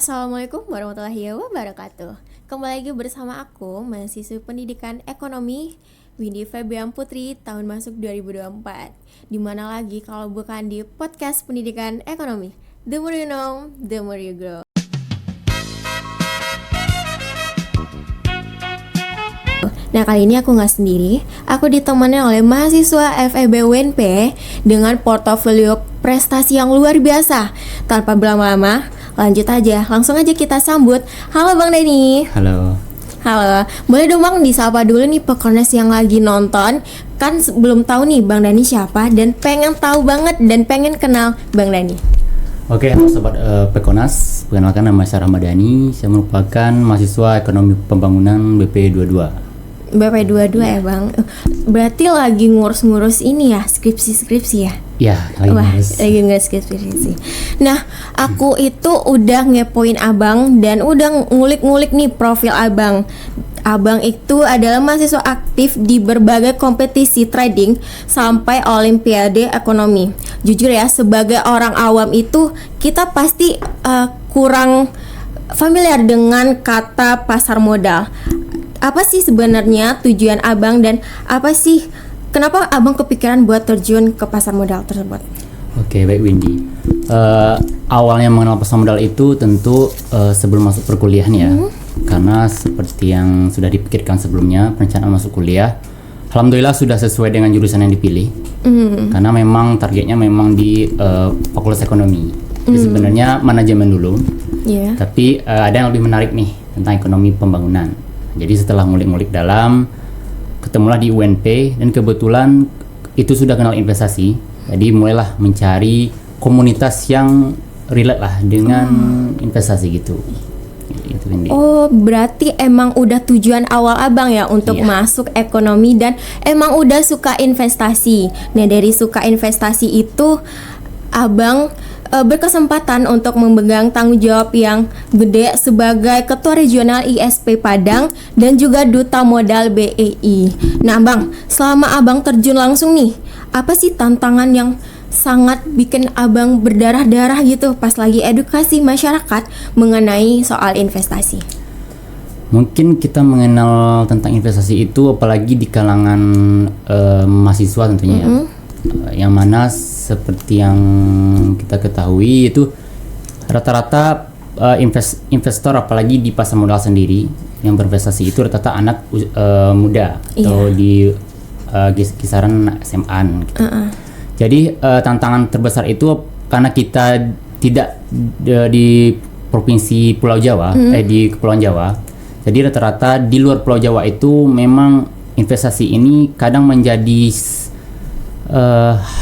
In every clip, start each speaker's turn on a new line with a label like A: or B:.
A: Assalamualaikum warahmatullahi wabarakatuh. Kembali lagi bersama aku, mahasiswa pendidikan ekonomi Windy Febian Putri, tahun masuk 2024. Dimana lagi kalau bukan di podcast pendidikan ekonomi. The more you know, the more you grow. Nah, kali ini aku nggak sendiri. Aku ditemani oleh mahasiswa FEB UNP dengan portofolio prestasi yang luar biasa. Tanpa berlama-lama, lanjut aja, langsung aja kita sambut. Halo Bang Denny.
B: Halo.
A: Halo, boleh dong Bang disapa dulu nih pekernes yang lagi nonton. Kan belum tahu nih Bang Denny siapa dan pengen tahu banget dan pengen kenal Bang Denny.
B: Oke, halo sobat Pekonas. Perkenalkan, nama saya Ramadhani. Saya merupakan mahasiswa ekonomi pembangunan BP22.
A: BP22 ya Bang. Berarti lagi ngurus-ngurus ini ya, skripsi ya?
B: Ya,
A: lagi skripsi. Nah, aku itu udah ngepoin Abang dan udah ngulik-ngulik nih profil Abang. Abang itu adalah mahasiswa aktif di berbagai kompetisi trading sampai olimpiade ekonomi. Jujur ya, sebagai orang awam itu kita pasti kurang familiar dengan kata pasar modal. Apa sih sebenarnya tujuan Abang dan apa sih kenapa Abang kepikiran buat terjun ke pasar modal tersebut?
B: Oke, baik Windy. Awalnya mengenal pasar modal itu tentu sebelum masuk perkuliahan ya. Karena seperti yang sudah dipikirkan sebelumnya, perencanaan masuk kuliah, alhamdulillah sudah sesuai dengan jurusan yang dipilih. Karena memang targetnya memang di Fakultas Ekonomi. Jadi sebenarnya manajemen dulu. Tapi ada yang lebih menarik nih tentang ekonomi pembangunan. Jadi setelah ngulik-ngulik dalam, ketemulah di UNP dan kebetulan itu sudah kenal investasi. Jadi mulailah mencari komunitas yang relate lah dengan investasi gitu.
A: Oh, berarti emang udah tujuan awal Abang ya untuk masuk ekonomi dan emang udah suka investasi. Nah, dari suka investasi itu Abang berkesempatan untuk memegang tanggung jawab yang gede sebagai Ketua Regional ISP Padang dan juga Duta Modal BEI. Nah Bang, selama Abang terjun langsung nih, apa sih tantangan yang sangat bikin Abang berdarah-darah gitu pas lagi edukasi masyarakat mengenai soal investasi?
B: Mungkin kita mengenal tentang investasi itu apalagi di kalangan mahasiswa tentunya ya. Yang mana seperti yang kita ketahui itu rata-rata investor apalagi di pasar modal sendiri yang berinvestasi itu rata-rata anak muda atau di kisaran SMA gitu. Jadi tantangan terbesar itu karena kita tidak di provinsi Pulau Jawa, di Kepulauan Jawa. Jadi rata-rata di luar Pulau Jawa itu memang investasi ini kadang menjadi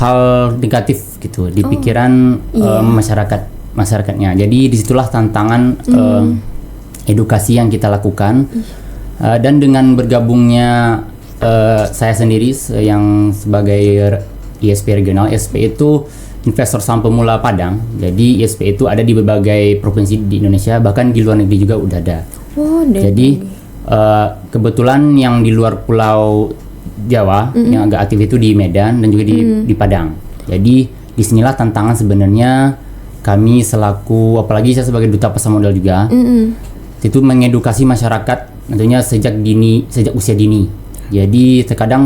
B: hal negatif gitu di pikiran masyarakatnya. Jadi disitulah tantangan edukasi yang kita lakukan dan dengan bergabungnya saya sendiri yang sebagai ISP regional. ISP itu investor saham pemula Padang. Jadi ISP itu ada di berbagai provinsi di Indonesia, bahkan di luar negeri juga udah ada. Jadi kebetulan yang di luar Pulau Jawa yang agak aktif itu di Medan dan juga di Padang. Jadi disinilah tantangan sebenarnya kami selaku, apalagi saya sebagai duta pasar modal juga, itu mengedukasi masyarakat tentunya sejak usia dini. Jadi terkadang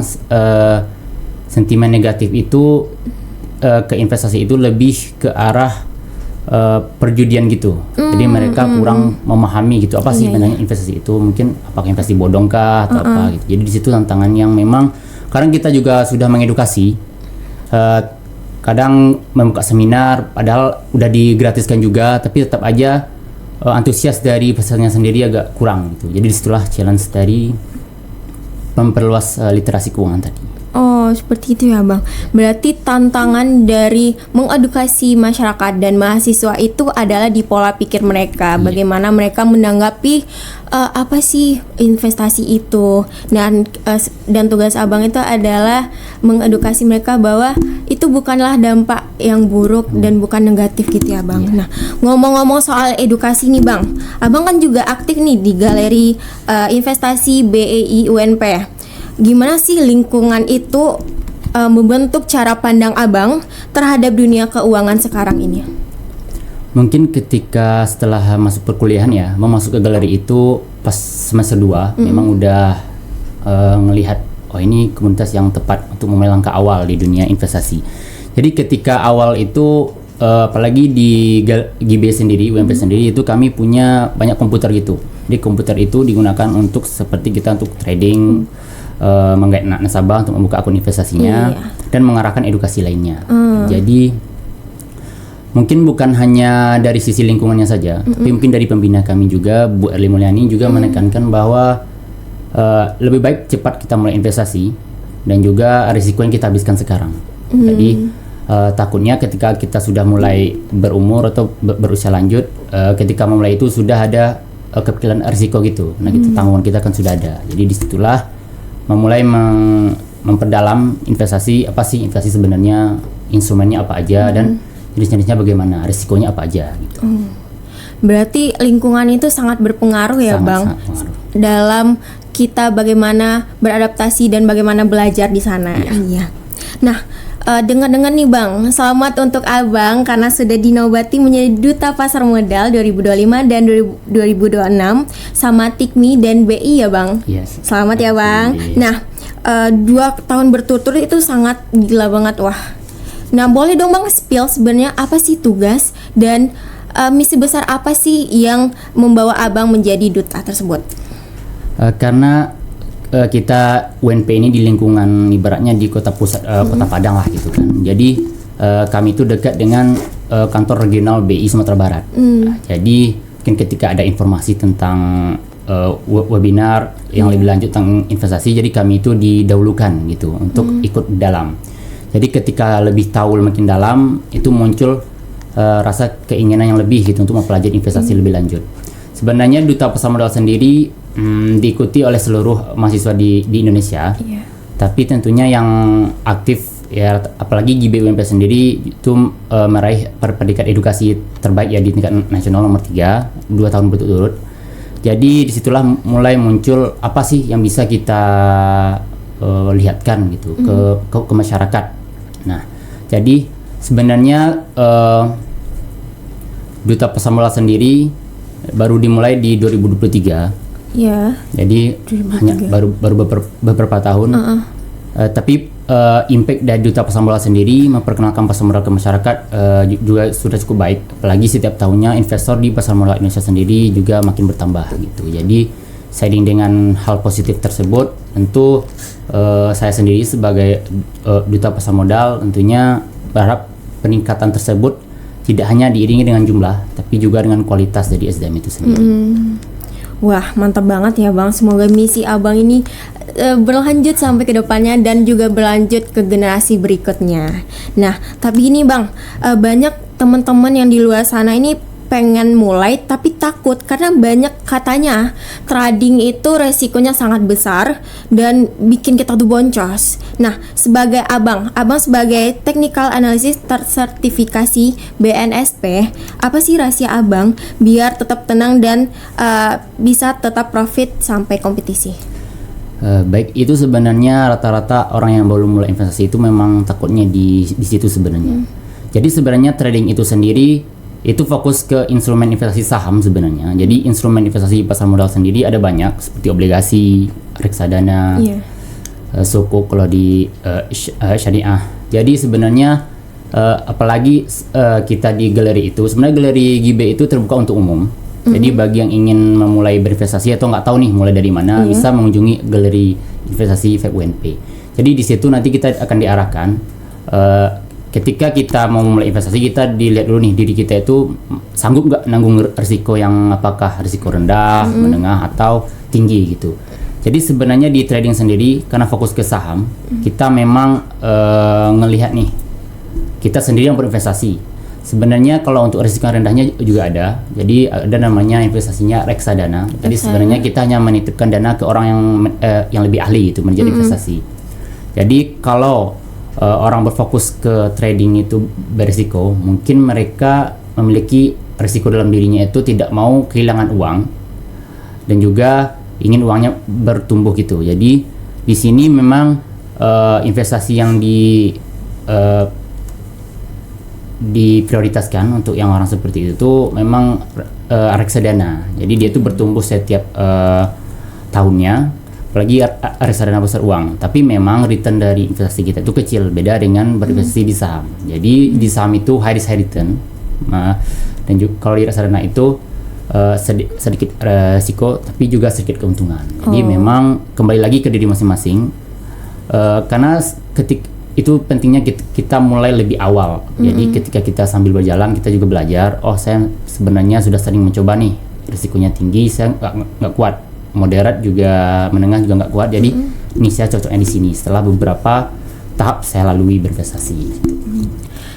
B: sentimen negatif itu ke investasi itu lebih ke arah perjudian gitu. Jadi mereka kurang memahami gitu apa sih sebenarnya investasi itu, mungkin apakah investasi bodong kah atau apa gitu. Jadi di situ tantangan yang memang kadang kita juga sudah mengedukasi, kadang membuka seminar padahal udah digratiskan juga, tapi tetap aja antusias dari pesertanya sendiri agak kurang gitu. Jadi disitulah challenge dari memperluas literasi keuangan tadi.
A: Oh, seperti itu ya Bang. Berarti tantangan dari mengedukasi masyarakat dan mahasiswa itu adalah di pola pikir mereka. Bagaimana mereka menanggapi apa sih investasi itu. Dan tugas Abang itu adalah mengedukasi mereka bahwa itu bukanlah dampak yang buruk dan bukan negatif gitu ya Bang. Nah, ngomong-ngomong soal edukasi nih Bang. Abang kan juga aktif nih di galeri investasi BEI UNP. Gimana sih lingkungan itu membentuk cara pandang Abang terhadap dunia keuangan sekarang ini?
B: Mungkin ketika setelah masuk perkuliahan ya, mau masuk ke galeri itu pas semester 2 memang udah ngelihat oh ini komunitas yang tepat untuk memulai langkah awal di dunia investasi. Jadi ketika awal itu apalagi di GB sendiri, UMP sendiri itu kami punya banyak komputer gitu. Jadi komputer itu digunakan untuk seperti kita untuk trading, menggait nasabah untuk membuka akun investasinya dan mengarahkan edukasi lainnya. Jadi mungkin bukan hanya dari sisi lingkungannya saja, tapi mungkin dari pembina kami juga, Bu Erli Mulyani juga menekankan bahwa lebih baik cepat kita mulai investasi dan juga risiko yang kita habiskan sekarang. Jadi takutnya ketika kita sudah mulai berumur atau berusia lanjut, ketika memulai itu sudah ada kepikiran risiko gitu. Nah, tanggungan kita kan sudah ada. Jadi disitulah memulai memperdalam investasi, apa sih investasi sebenarnya, instrumennya apa aja dan jenis-jenisnya bagaimana, risikonya apa aja gitu.
A: Berarti lingkungan itu sangat berpengaruh ya, Bang, dalam kita bagaimana beradaptasi dan bagaimana belajar di sana. Iya. Nah, dengar-dengar nih Bang, selamat untuk Abang karena sudah dinobati menjadi Duta Pasar Modal 2025 dan 2026 sama TIKMI dan BI ya Bang.
B: Yes.
A: Selamat ya Bang. Nah, 2 tahun berturut-turut itu sangat gila banget wah. Nah, boleh dong Bang spill sebenarnya apa sih tugas dan misi besar apa sih yang membawa Abang menjadi duta tersebut?
B: Karena kita UNP ini di lingkungan ibaratnya di kota pusat, kota Padang lah gitu kan. Jadi kami itu dekat dengan kantor regional BI Sumatera Barat. Jadi mungkin ketika ada informasi tentang webinar yang lebih lanjut tentang investasi, jadi kami itu didahulukan gitu untuk ikut dalam. Jadi ketika lebih tahu makin dalam, itu muncul rasa keinginan yang lebih gitu untuk mempelajari investasi lebih lanjut. Sebenarnya Duta Pasar Modal sendiri diikuti oleh seluruh mahasiswa di Indonesia, tapi tentunya yang aktif ya, apalagi GBUMP sendiri itu meraih predikat edukasi terbaik ya di tingkat nasional nomor 3 2 tahun berturut-turut. Jadi disitulah mulai muncul apa sih yang bisa kita lihatkan gitu ke masyarakat. Nah, jadi sebenarnya Duta Pasar Modal sendiri baru dimulai di 2023.
A: Ya.
B: Jadi hanya baru beberapa tahun. Tapi impact dari Duta Pasar Modal sendiri memperkenalkan pasar modal ke masyarakat juga sudah cukup baik. Apalagi setiap tahunnya investor di pasar modal Indonesia sendiri juga makin bertambah gitu. Jadi seiring dengan hal positif tersebut, tentu saya sendiri sebagai Duta Pasar Modal tentunya berharap peningkatan tersebut tidak hanya diiringi dengan jumlah, tapi juga dengan kualitas dari SDM itu sendiri.
A: Wah, mantap banget ya Bang. Semoga misi Abang ini berlanjut sampai ke depannya dan juga berlanjut ke generasi berikutnya. Nah, tapi ini Bang, banyak teman-teman yang di luar sana ini pengen mulai tapi takut karena banyak katanya trading itu resikonya sangat besar dan bikin kita tuh boncos. Nah, sebagai Abang sebagai technical analyst tersertifikasi BNSP, apa sih rahasia Abang biar tetap tenang dan bisa tetap profit sampai kompetisi?
B: Baik, itu sebenarnya rata-rata orang yang baru mulai investasi itu memang takutnya di situ sebenarnya. Jadi sebenarnya trading itu sendiri itu fokus ke instrumen investasi saham sebenarnya. Jadi instrumen investasi pasar modal sendiri ada banyak seperti obligasi, reksadana, sukuk kalau di syariah. Jadi sebenarnya apalagi kita di galeri itu, sebenarnya galeri GB itu terbuka untuk umum. Jadi bagi yang ingin memulai berinvestasi atau nggak tahu nih mulai dari mana, bisa mengunjungi galeri investasi FUNP. Jadi di situ nanti kita akan diarahkan. Ketika kita mau mulai investasi, kita dilihat dulu nih diri kita itu sanggup nggak nanggung risiko yang apakah risiko rendah, menengah atau tinggi gitu. Jadi sebenarnya di trading sendiri karena fokus ke saham, kita memang ngelihat nih kita sendiri yang berinvestasi. Sebenarnya kalau untuk risiko rendahnya juga ada. Jadi ada namanya investasinya reksadana. Jadi sebenarnya kita hanya menitipkan dana ke orang yang lebih ahli gitu menjadi investasi. Jadi kalau orang berfokus ke trading itu berisiko, mungkin mereka memiliki risiko dalam dirinya itu tidak mau kehilangan uang dan juga ingin uangnya bertumbuh gitu. Jadi di sini memang investasi yang diprioritaskan untuk yang orang seperti itu tuh memang reksadana. Jadi dia tuh bertumbuh setiap tahunnya, apalagi reksadana besar uang. Tapi memang return dari investasi kita itu kecil, beda dengan berinvestasi di saham. Jadi di saham itu high risk high return, dan juga kalau di reksadana itu sedikit resiko tapi juga sedikit keuntungan. Jadi memang kembali lagi ke diri masing-masing, karena itu pentingnya kita mulai lebih awal. Jadi ketika kita sambil berjalan kita juga belajar, oh saya sebenarnya sudah sering mencoba nih, risikonya tinggi, saya nggak kuat, moderat juga, menengah juga nggak kuat, jadi ini saya cocoknya di sini. Setelah beberapa tahap saya lalui berinvestasi.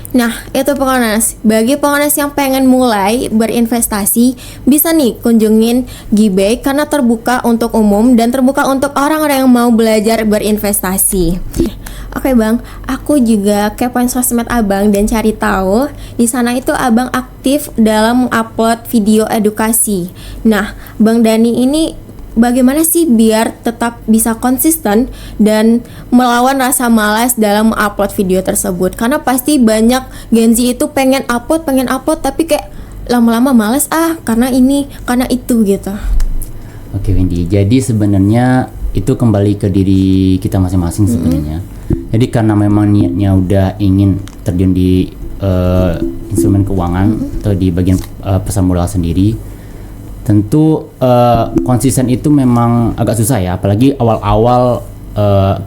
A: Nah, itu Pekonas. Bagi Pekonas yang pengen mulai berinvestasi, bisa nih kunjungin Gibay karena terbuka untuk umum dan terbuka untuk orang-orang yang mau belajar berinvestasi. Oke Bang, aku juga kepoin sosmed Abang dan cari tahu di sana itu Abang aktif dalam mengupload video edukasi. Nah, Bang Dani ini bagaimana sih biar tetap bisa konsisten dan melawan rasa malas dalam mengupload video tersebut? Karena pasti banyak Gen Z itu pengen upload tapi kayak lama-lama malas karena ini, karena itu gitu.
B: Oke Wendy, jadi sebenarnya itu kembali ke diri kita masing-masing sebenarnya. Jadi karena memang niatnya udah ingin terjun di instrumen keuangan atau di bagian pasar modal sendiri, tentu konsisten itu memang agak susah ya, apalagi awal-awal.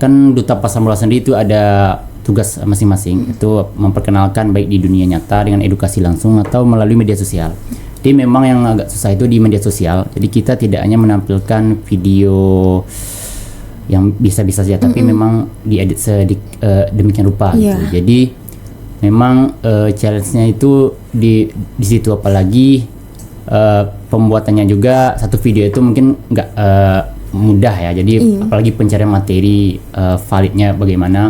B: Kan duta pasar modal sendiri itu ada tugas masing-masing, itu memperkenalkan baik di dunia nyata dengan edukasi langsung atau melalui media sosial. Jadi memang yang agak susah itu di media sosial. Jadi kita tidak hanya menampilkan video yang bisa-bisa saja, tapi memang diedit demikian rupa gitu. Jadi memang challenge-nya itu di situ, apalagi pembuatannya juga satu video itu mungkin nggak mudah ya. Jadi apalagi pencarian materi validnya bagaimana.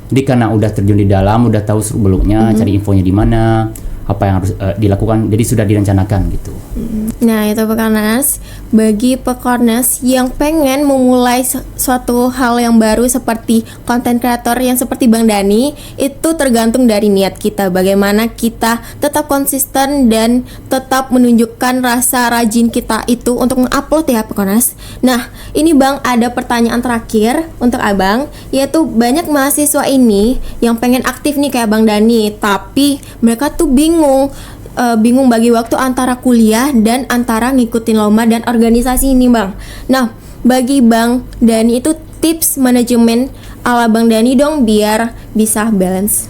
B: Jadi karena udah terjun di dalam, udah tahu seluk-beluknya, cari infonya di mana, apa yang harus dilakukan, jadi sudah direncanakan gitu.
A: Nah itu Pekornas, bagi Pekornas yang pengen memulai suatu hal yang baru seperti konten kreator yang seperti Bang Dani, itu tergantung dari niat kita, bagaimana kita tetap konsisten dan tetap menunjukkan rasa rajin kita itu untuk mengupload ya Pekornas. Nah ini Bang, ada pertanyaan terakhir untuk Abang, yaitu banyak mahasiswa ini yang pengen aktif nih kayak Bang Dani, tapi mereka tuh bingung bagi waktu antara kuliah dan antara ngikutin lomba dan organisasi ini Bang. Nah bagi Bang Dani itu tips manajemen ala Bang Dani dong biar bisa balance.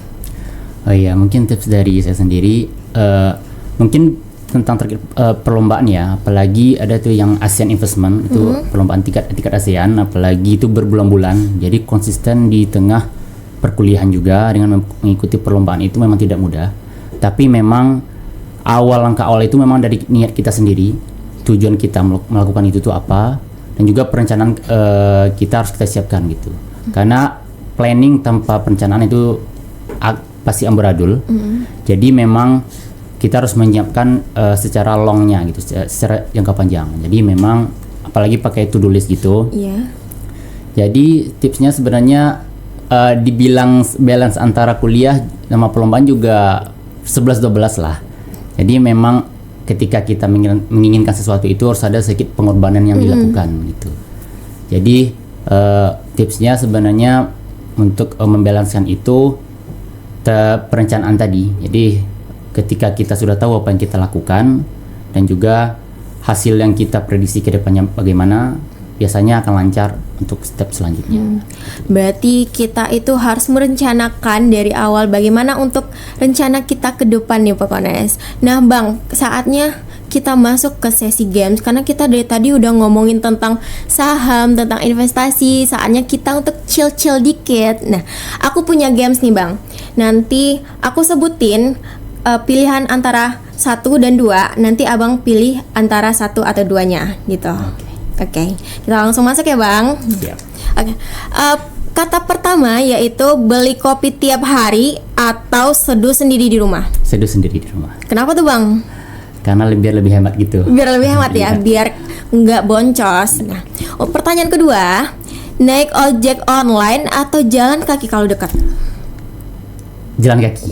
B: Oh iya, mungkin tips dari saya sendiri, mungkin tentang perlombaan ya, apalagi ada tuh yang ASEAN Investment itu perlombaan tingkat ASEAN, apalagi itu berbulan-bulan, jadi konsisten di tengah perkuliahan juga dengan mengikuti perlombaan itu memang tidak mudah. Tapi memang langkah awal itu memang dari niat kita sendiri, tujuan kita melakukan itu tuh apa, dan juga perencanaan kita harus kita siapkan gitu. Karena planning tanpa perencanaan itu pasti amburadul. Jadi memang kita harus menyiapkan secara longnya gitu, secara jangka panjang. Jadi memang apalagi pakai to-do list gitu. Jadi tipsnya sebenarnya dibilang balance antara kuliah sama perlombaan juga 11-12 lah. Jadi memang ketika kita menginginkan sesuatu itu harus ada sedikit pengorbanan yang dilakukan gitu. Jadi tipsnya sebenarnya untuk membalanskan itu perencanaan tadi. Jadi ketika kita sudah tahu apa yang kita lakukan dan juga hasil yang kita prediksi ke depannya bagaimana, biasanya akan lancar untuk step selanjutnya.
A: Berarti kita itu harus merencanakan dari awal bagaimana untuk rencana kita ke depan nih Pekornas. Nah Bang, saatnya kita masuk ke sesi games, karena kita dari tadi udah ngomongin tentang saham, tentang investasi. Saatnya kita untuk chill-chill dikit. Nah, aku punya games nih Bang. Nanti aku sebutin pilihan antara 1 dan 2. Nanti Abang pilih antara 1 atau 2-nya gitu. Oke, kita langsung masuk ya Bang. Oke. Kata pertama yaitu beli kopi tiap hari atau seduh sendiri di rumah.
B: Seduh sendiri di rumah.
A: Kenapa tuh Bang?
B: Karena biar lebih hemat gitu.
A: Biar lebih hemat ya, biar nggak boncos. Nah, pertanyaan kedua, naik ojek online atau jalan kaki kalau dekat?
B: Jalan kaki.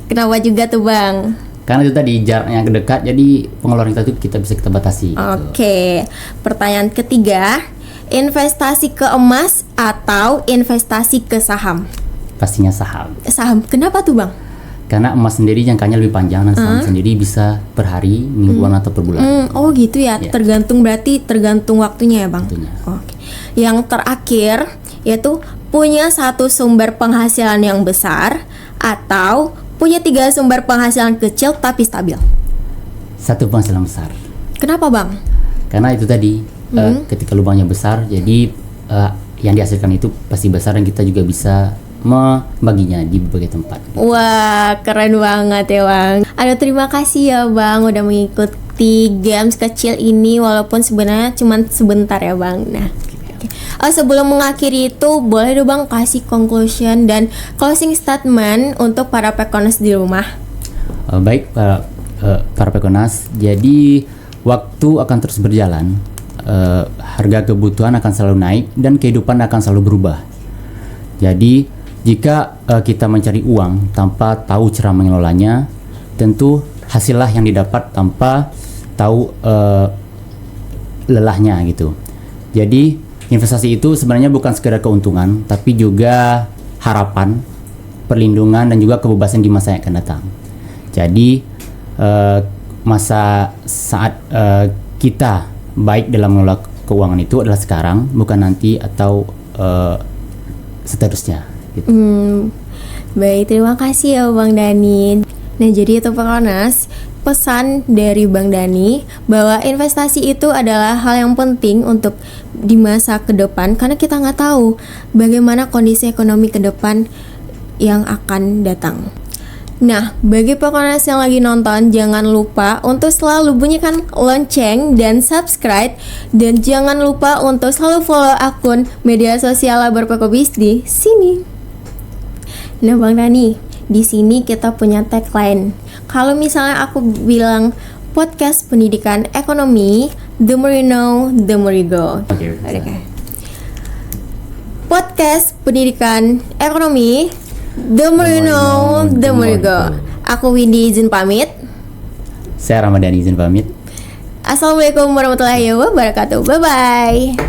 A: Kenapa juga tuh Bang?
B: Karena itu tadi jaraknya dekat, jadi pengeluaran kita bisa kita batasi.
A: Oke. Pertanyaan ketiga, investasi ke emas atau investasi ke saham?
B: Pastinya saham.
A: Saham. Kenapa tuh Bang?
B: Karena emas sendiri jangkanya lebih panjang dan saham sendiri bisa per hari, mingguan atau per bulan.
A: Oh gitu ya. Tergantung waktunya ya Bang.
B: Tentunya.
A: Oke. Yang terakhir yaitu punya satu sumber penghasilan yang besar atau punya 3 sumber penghasilan kecil tapi stabil.
B: Satu penghasilan besar.
A: Kenapa Bang?
B: Karena itu tadi ketika lubangnya besar, jadi yang dihasilkan itu pasti besar dan kita juga bisa membaginya di berbagai tempat.
A: Wah, keren banget ya Bang. Aduh, terima kasih ya Bang udah mengikuti games kecil ini walaupun sebenarnya cuma sebentar ya Bang. Nah, sebelum mengakhiri itu boleh dong Bang kasih conclusion dan closing statement untuk para pekonas di rumah.
B: Baik para pekonas, jadi waktu akan terus berjalan, harga kebutuhan akan selalu naik dan kehidupan akan selalu berubah. Jadi jika kita mencari uang tanpa tahu cara mengelolanya, tentu hasillah yang didapat tanpa tahu lelahnya gitu. Jadi investasi itu sebenarnya bukan sekedar keuntungan, tapi juga harapan, perlindungan dan juga kebebasan di masa yang akan datang. Jadi saat kita baik dalam mengelola keuangan itu adalah sekarang, bukan nanti atau seterusnya gitu.
A: Baik, terima kasih ya Bang Dani. Nah, jadi itu Pekonas, pesan dari Bang Dani bahwa investasi itu adalah hal yang penting untuk di masa ke depan karena kita nggak tahu bagaimana kondisi ekonomi ke depan yang akan datang. Nah, bagi Pekonas yang lagi nonton, jangan lupa untuk selalu bunyikan lonceng dan subscribe, dan jangan lupa untuk selalu follow akun media sosial Labar Pekobis di sini. Nah, Bang Dani, di sini kita punya tagline. Kalau misalnya aku bilang podcast pendidikan ekonomi, the more you know, the more you go.
B: Okay.
A: Podcast pendidikan ekonomi, the more you know, the more you go. Aku Windy izin pamit.
B: Saya Ramadhani izin pamit.
A: Assalamualaikum warahmatullahi wabarakatuh. Bye bye.